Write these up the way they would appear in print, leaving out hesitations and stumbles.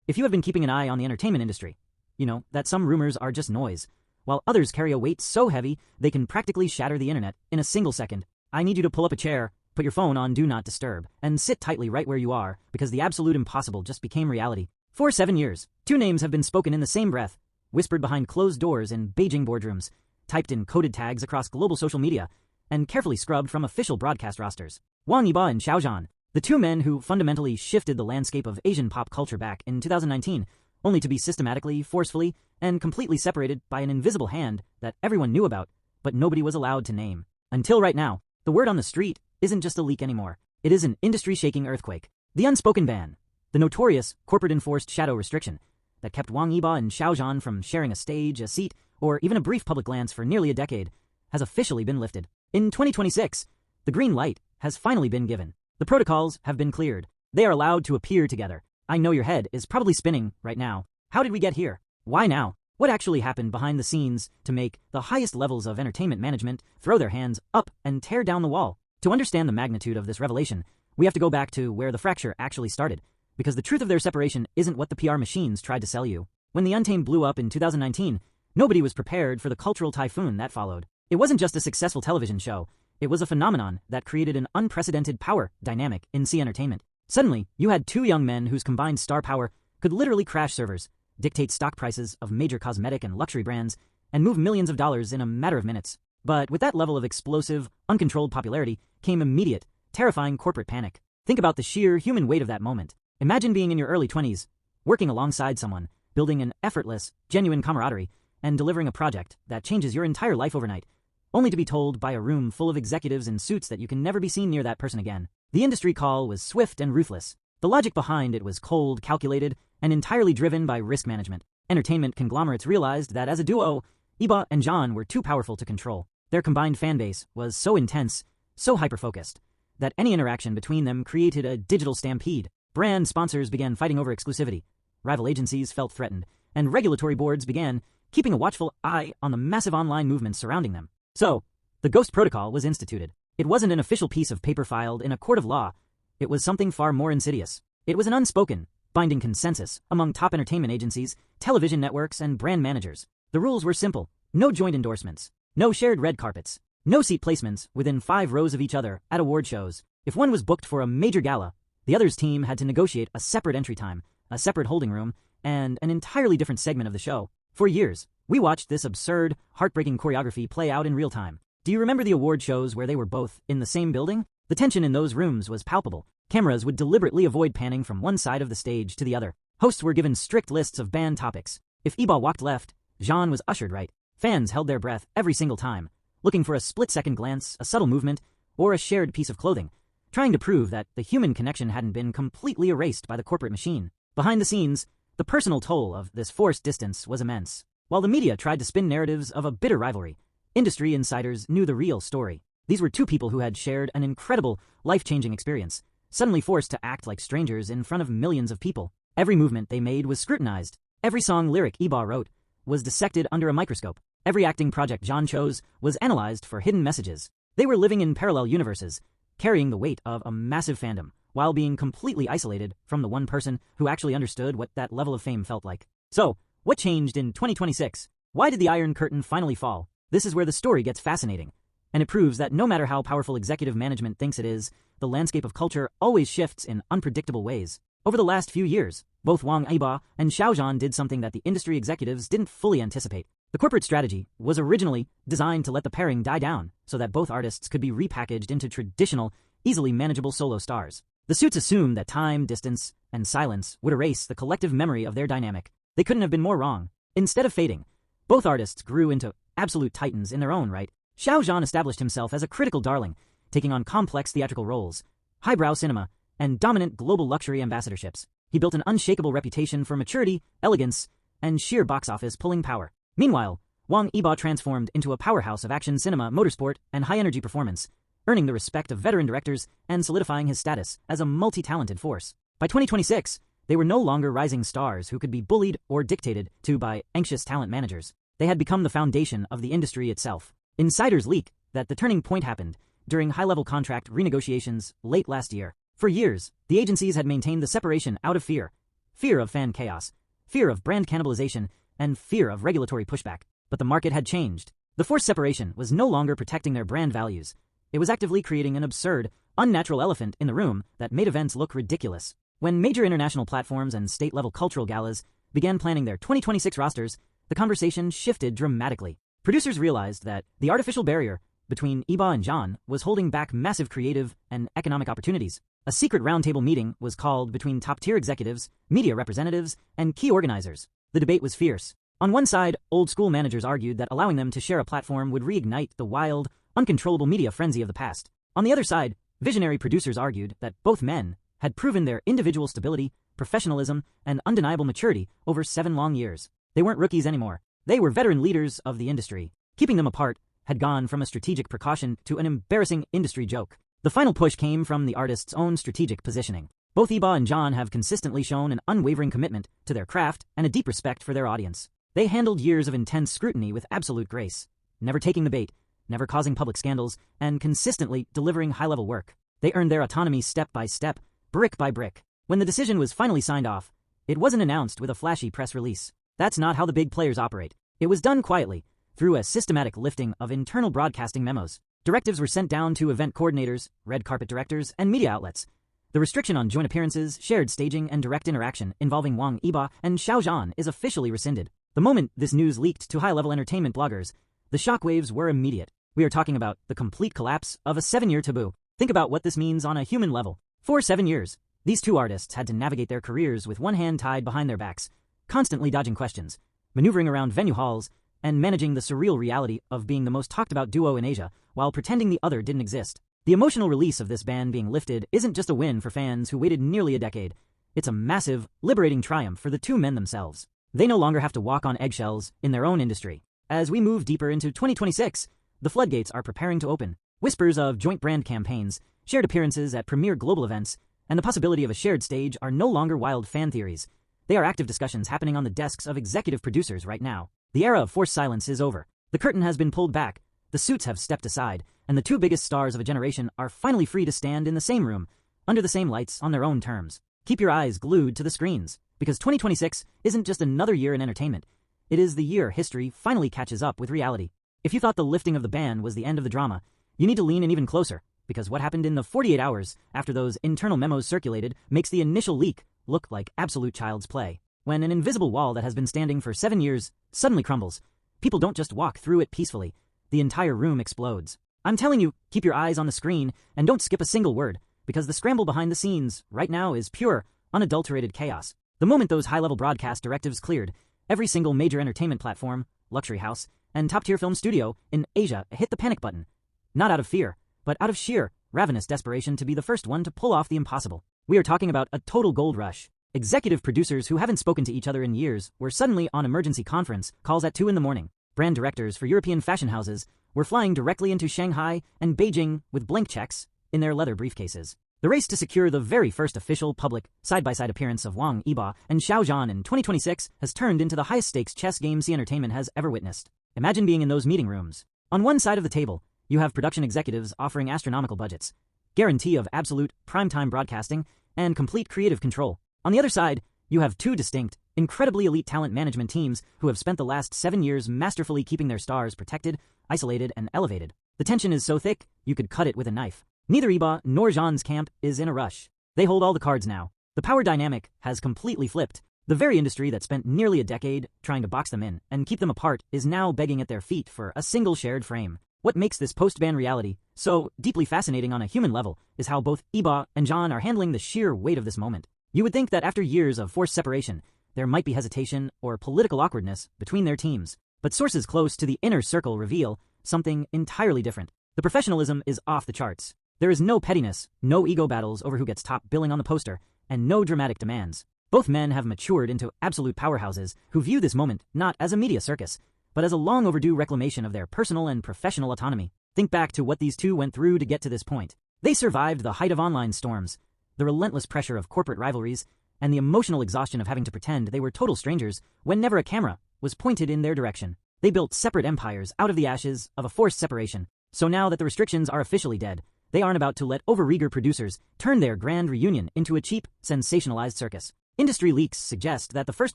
If you have been keeping an eye on the entertainment industry, you know that some rumors are just noise, while others carry a weight so heavy they can practically shatter the internet in a single second. I need you to pull up a chair, put your phone on Do Not Disturb, and sit tightly right where you are, because the absolute impossible just became reality. For 7 years, 2 names have been spoken in the same breath, whispered behind closed doors in Beijing boardrooms, typed in coded tags across global social media, and carefully scrubbed from official broadcast rosters. Wang Yibo and Xiao Zhan, the 2 men who fundamentally shifted the landscape of Asian pop culture back in 2019, only to be systematically, forcefully, and completely separated by an invisible hand that everyone knew about, but nobody was allowed to name. Until right now, the word on the street isn't just a leak anymore. It is an industry-shaking earthquake. The unspoken ban, the notorious corporate-enforced shadow restriction that kept Wang Yibo and Xiao Zhan from sharing a stage, a seat, or even a brief public glance for nearly a decade, has officially been lifted. In 2026, the green light has finally been given. The protocols have been cleared. They are allowed to appear together. I know your head is probably spinning right now. How did we get here? Why now? What actually happened behind the scenes to make the highest levels of entertainment management throw their hands up and tear down the wall? To understand the magnitude of this revelation, we have to go back to where the fracture actually started, because the truth of their separation isn't what the PR machines tried to sell you. When the Untamed blew up in 2019, nobody was prepared for the cultural typhoon that followed. It wasn't just a successful television show, it was a phenomenon that created an unprecedented power dynamic in C entertainment. Suddenly, you had 2 young men whose combined star power could literally crash servers, dictate stock prices of major cosmetic and luxury brands, and move millions of dollars in a matter of minutes. But with that level of explosive, uncontrolled popularity came immediate, terrifying corporate panic. Think about the sheer human weight of that moment. Imagine being in your early 20s, working alongside someone, building an effortless, genuine camaraderie, and delivering a project that changes your entire life overnight, only to be told by a room full of executives in suits that you can never be seen near that person again. The industry call was swift and ruthless. The logic behind it was cold, calculated, and entirely driven by risk management. Entertainment conglomerates realized that as a duo, Yibo and Xiao were too powerful to control. Their combined fanbase was so intense, so hyper-focused, that any interaction between them created a digital stampede. Brand sponsors began fighting over exclusivity, rival agencies felt threatened, and regulatory boards began keeping a watchful eye on the massive online movements surrounding them. So, the Ghost Protocol was instituted. It wasn't an official piece of paper filed in a court of law. It was something far more insidious. It was an unspoken, binding consensus among top entertainment agencies, television networks, and brand managers. The rules were simple. No joint endorsements. No shared red carpets. No seat placements within 5 rows of each other at award shows. If one was booked for a major gala, the other's team had to negotiate a separate entry time, a separate holding room, and an entirely different segment of the show. For years, we watched this absurd, heartbreaking choreography play out in real time. Do you remember the award shows where they were both in the same building? The tension in those rooms was palpable. Cameras would deliberately avoid panning from one side of the stage to the other. Hosts were given strict lists of banned topics. If Yibo walked left, Xiao was ushered right. Fans held their breath every single time, looking for a split-second glance, a subtle movement, or a shared piece of clothing, trying to prove that the human connection hadn't been completely erased by the corporate machine. Behind the scenes, the personal toll of this forced distance was immense. While the media tried to spin narratives of a bitter rivalry, industry insiders knew the real story. These were 2 people who had shared an incredible, life-changing experience, suddenly forced to act like strangers in front of millions of people. Every movement they made was scrutinized. Every song lyric Yibo wrote was dissected under a microscope. Every acting project Xiao chose was analyzed for hidden messages. They were living in parallel universes, carrying the weight of a massive fandom, while being completely isolated from the one person who actually understood what that level of fame felt like. So, what changed in 2026? Why did the Iron Curtain finally fall? This is where the story gets fascinating, and it proves that no matter how powerful executive management thinks it is, the landscape of culture always shifts in unpredictable ways. Over the last few years, both Wang Yibo and Xiao Zhan did something that the industry executives didn't fully anticipate. The corporate strategy was originally designed to let the pairing die down so that both artists could be repackaged into traditional, easily manageable solo stars. The suits assumed that time, distance, and silence would erase the collective memory of their dynamic. They couldn't have been more wrong. Instead of fading, both artists grew into absolute titans in their own right. Xiao Zhan established himself as a critical darling, taking on complex theatrical roles, highbrow cinema, and dominant global luxury ambassadorships. He built an unshakable reputation for maturity, elegance, and sheer box office pulling power. Meanwhile, Wang Yibo transformed into a powerhouse of action cinema, motorsport, and high-energy performance, earning the respect of veteran directors and solidifying his status as a multi-talented force. By 2026, they were no longer rising stars who could be bullied or dictated to by anxious talent managers. They had become the foundation of the industry itself. Insiders leak that the turning point happened during high-level contract renegotiations late last year. For years, the agencies had maintained the separation out of fear, fear of fan chaos, fear of brand cannibalization, and fear of regulatory pushback. But the market had changed. The forced separation was no longer protecting their brand values. It was actively creating an absurd, unnatural elephant in the room that made events look ridiculous. When major international platforms and state-level cultural galas began planning their 2026 rosters, the conversation shifted dramatically. Producers realized that the artificial barrier between Yibo and YiZhan was holding back massive creative and economic opportunities. A secret roundtable meeting was called between top-tier executives, media representatives, and key organizers. The debate was fierce. On one side, old-school managers argued that allowing them to share a platform would reignite the wild, uncontrollable media frenzy of the past. On the other side, visionary producers argued that both men had proven their individual stability, professionalism, and undeniable maturity over 7 long years. They weren't rookies anymore. They were veteran leaders of the industry. Keeping them apart had gone from a strategic precaution to an embarrassing industry joke. The final push came from the artists' own strategic positioning. Both Yibo and YiZhan have consistently shown an unwavering commitment to their craft and a deep respect for their audience. They handled years of intense scrutiny with absolute grace, never taking the bait, never causing public scandals, and consistently delivering high-level work. They earned their autonomy step by step, brick by brick. When the decision was finally signed off, it wasn't announced with a flashy press release. That's not how the big players operate. It was done quietly, through a systematic lifting of internal broadcasting memos. Directives were sent down to event coordinators, red carpet directors, and media outlets. The restriction on joint appearances, shared staging, and direct interaction involving Wang Yibo and Xiao Zhan is officially rescinded. The moment this news leaked to high-level entertainment bloggers, the shockwaves were immediate. We are talking about the complete collapse of a 7-year taboo. Think about what this means on a human level. For 7 years, these two artists had to navigate their careers with one hand tied behind their backs, constantly dodging questions, maneuvering around venue halls, and managing the surreal reality of being the most talked-about duo in Asia while pretending the other didn't exist. The emotional release of this ban being lifted isn't just a win for fans who waited nearly a decade. It's a massive, liberating triumph for the two men themselves. They no longer have to walk on eggshells in their own industry. As we move deeper into 2026, the floodgates are preparing to open. Whispers of joint brand campaigns, shared appearances at premier global events, and the possibility of a shared stage are no longer wild fan theories. They are active discussions happening on the desks of executive producers right now. The era of forced silence is over. The curtain has been pulled back, the suits have stepped aside, and the two biggest stars of a generation are finally free to stand in the same room, under the same lights, on their own terms. Keep your eyes glued to the screens, because 2026 isn't just another year in entertainment. It is the year history finally catches up with reality. If you thought the lifting of the ban was the end of the drama, you need to lean in even closer, because what happened in the 48 hours after those internal memos circulated makes the initial leak look like absolute child's play. When an invisible wall that has been standing for 7 years suddenly crumbles, people don't just walk through it peacefully. The entire room explodes. I'm telling you, keep your eyes on the screen and don't skip a single word, because the scramble behind the scenes right now is pure, unadulterated chaos. The moment those high-level broadcast directives cleared, every single major entertainment platform, luxury house, and top-tier film studio in Asia hit the panic button. Not out of fear, but out of sheer, ravenous desperation to be the first one to pull off the impossible. We are talking about a total gold rush. Executive producers who haven't spoken to each other in years were suddenly on emergency conference calls at 2 in the morning. Brand directors for European fashion houses were flying directly into Shanghai and Beijing with blank checks in their leather briefcases. The race to secure the very first official public side-by-side appearance of Wang Yibo and Xiao Zhan in 2026 has turned into the highest-stakes chess game C Entertainment has ever witnessed. Imagine being in those meeting rooms. On one side of the table, you have production executives offering astronomical budgets, guarantee of absolute primetime broadcasting, and complete creative control. On the other side, you have two distinct, incredibly elite talent management teams who have spent the last 7 years masterfully keeping their stars protected, isolated, and elevated. The tension is so thick, you could cut it with a knife. Neither Yibo nor YiZhan's camp is in a rush. They hold all the cards now. The power dynamic has completely flipped. The very industry that spent nearly a decade trying to box them in and keep them apart is now begging at their feet for a single shared frame. What makes this post-ban reality so deeply fascinating on a human level is how both Yibo and YiZhan are handling the sheer weight of this moment. You would think that after years of forced separation, there might be hesitation or political awkwardness between their teams. But sources close to the inner circle reveal something entirely different. The professionalism is off the charts. There is no pettiness, no ego battles over who gets top billing on the poster, and no dramatic demands. Both men have matured into absolute powerhouses who view this moment not as a media circus, but as a long overdue reclamation of their personal and professional autonomy. Think back to what these two went through to get to this point. They survived the height of online storms, the relentless pressure of corporate rivalries, and the emotional exhaustion of having to pretend they were total strangers when never a camera was pointed in their direction. They built separate empires out of the ashes of a forced separation. So now that the restrictions are officially dead, they aren't about to let overeager producers turn their grand reunion into a cheap, sensationalized circus. Industry leaks suggest that the first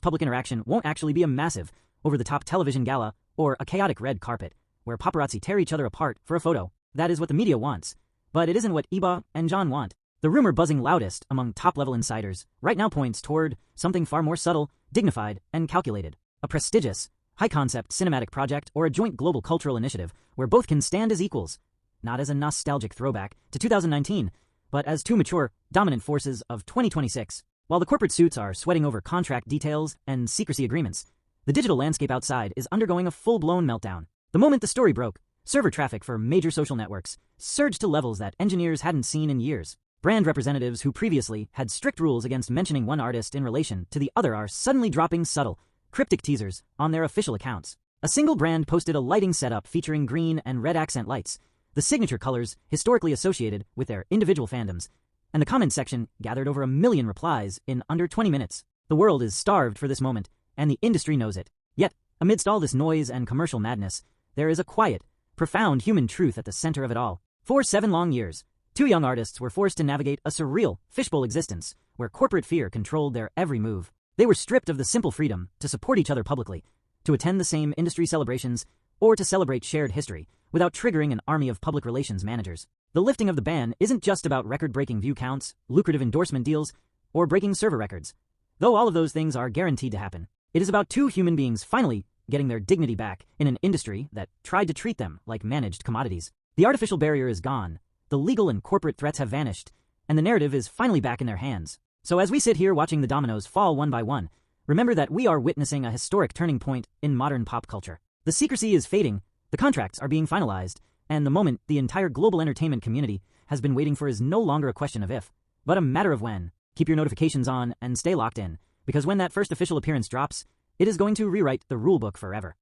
public interaction won't actually be a massive, over-the-top television gala or a chaotic red carpet, where paparazzi tear each other apart for a photo. That is what the media wants. But it isn't what Yibo and Xiao want. The rumor buzzing loudest among top-level insiders right now points toward something far more subtle, dignified, and calculated. A prestigious, high-concept cinematic project or a joint global cultural initiative where both can stand as equals, not as a nostalgic throwback to 2019, but as two mature, dominant forces of 2026. While the corporate suits are sweating over contract details and secrecy agreements, the digital landscape outside is undergoing a full-blown meltdown. The moment the story broke, server traffic for major social networks surged to levels that engineers hadn't seen in years. Brand representatives who previously had strict rules against mentioning one artist in relation to the other are suddenly dropping subtle, cryptic teasers on their official accounts. A single brand posted a lighting setup featuring green and red accent lights, the signature colors historically associated with their individual fandoms, and the comment section gathered over 1 million replies in under 20 minutes. The world is starved for this moment, and the industry knows it. Yet, amidst all this noise and commercial madness, there is a quiet, profound human truth at the center of it all. For 7 long years, 2 young artists were forced to navigate a surreal, fishbowl existence where corporate fear controlled their every move. They were stripped of the simple freedom to support each other publicly, to attend the same industry celebrations, or to celebrate shared history without triggering an army of public relations managers. The lifting of the ban isn't just about record-breaking view counts, lucrative endorsement deals, or breaking server records, though all of those things are guaranteed to happen. It is about 2 human beings finally getting their dignity back in an industry that tried to treat them like managed commodities. The artificial barrier is gone, the legal and corporate threats have vanished, and the narrative is finally back in their hands. So as we sit here watching the dominoes fall one by one, remember that we are witnessing a historic turning point in modern pop culture. The secrecy is fading, the contracts are being finalized, and the moment the entire global entertainment community has been waiting for is no longer a question of if, but a matter of when. Keep your notifications on and stay locked in, because when that first official appearance drops, it is going to rewrite the rulebook forever.